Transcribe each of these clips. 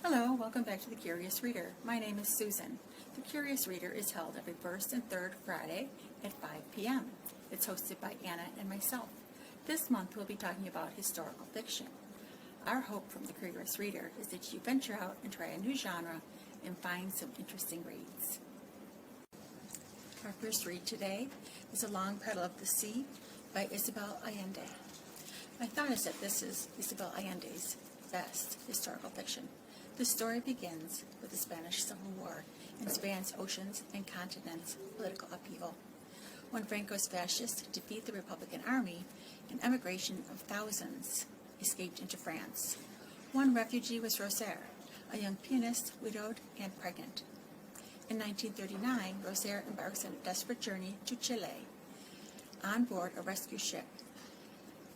Hello, welcome back to The Curious Reader. My name is Susan. The Curious Reader is held every first and third Friday at 5 p.m. It's hosted by Anna and myself. This month we'll be talking about historical fiction. Our hope from The Curious Reader is that you venture out and try a new genre and find some interesting reads. Our first read today is A Long Puddle of the Sea by Isabel Allende. My thought is that this is Isabel Allende's best historical fiction. The story begins with the Spanish Civil War and spans oceans and continents, political upheaval. When Franco's fascists defeat the Republican Army, an emigration of thousands escaped into France. One refugee was Rosaire, a young pianist, widowed and pregnant. In 1939, Rosaire embarks on a desperate journey to Chile on board a rescue ship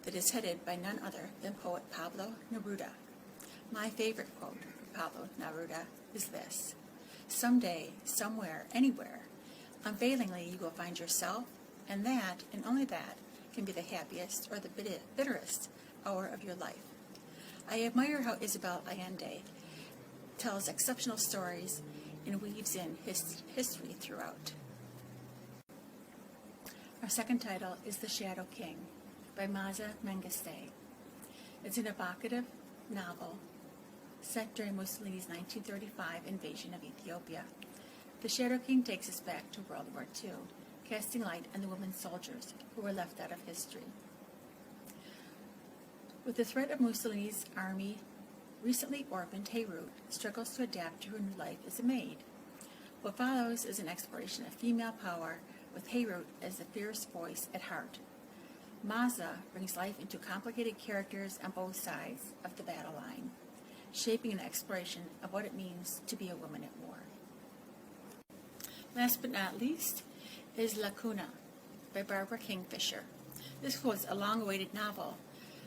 that is headed by none other than poet Pablo Neruda. My favorite quote from Pablo Neruda is this: "Someday, somewhere, anywhere, unfailingly you will find yourself, and that, and only that, can be the happiest or the bitterest hour of your life." I admire how Isabel Allende tells exceptional stories and weaves in history throughout. Our second title is The Shadow King by Maza Mengiste. It's an evocative novel set during Mussolini's 1935 invasion of Ethiopia. The Shadow King takes us back to World War II, casting light on the women soldiers who were left out of history. With the threat of Mussolini's army, recently orphaned Heyrut struggles to adapt to her new life as a maid. What follows is an exploration of female power, with Heyrut as the fierce voice at heart. Maza brings life into complicated characters on both sides of the battle line, shaping an exploration of what it means to be a woman at war. Last but not least is Lacuna by Barbara Kingfisher. This was a long-awaited novel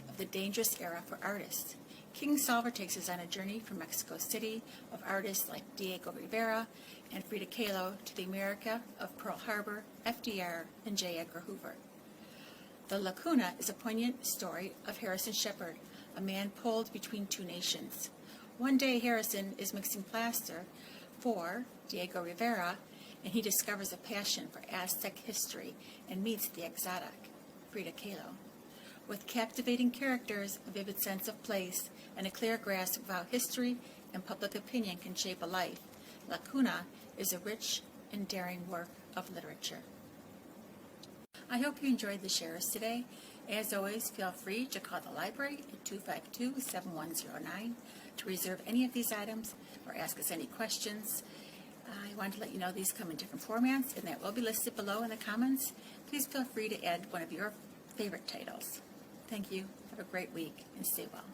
of the dangerous era for artists. King Salver takes us on a journey from Mexico City of artists like Diego Rivera and Frida Kahlo to the America of Pearl Harbor, FDR, and J. Edgar Hoover. The Lacuna is a poignant story of Harrison Shepard, a man pulled between two nations. One day Harrison is mixing plaster for Diego Rivera, and he discovers a passion for Aztec history and meets the exotic Frida Kahlo. With captivating characters, a vivid sense of place, and a clear grasp of how history and public opinion can shape a life, Lacuna is a rich and daring work of literature. I hope you enjoyed the shares today. As always, feel free to call the library at 252-7109 to reserve any of these items or ask us any questions. I want to let you know these come in different formats, and that will be listed below in the comments. Please feel free to add one of your favorite titles. Thank you. Have a great week and stay well.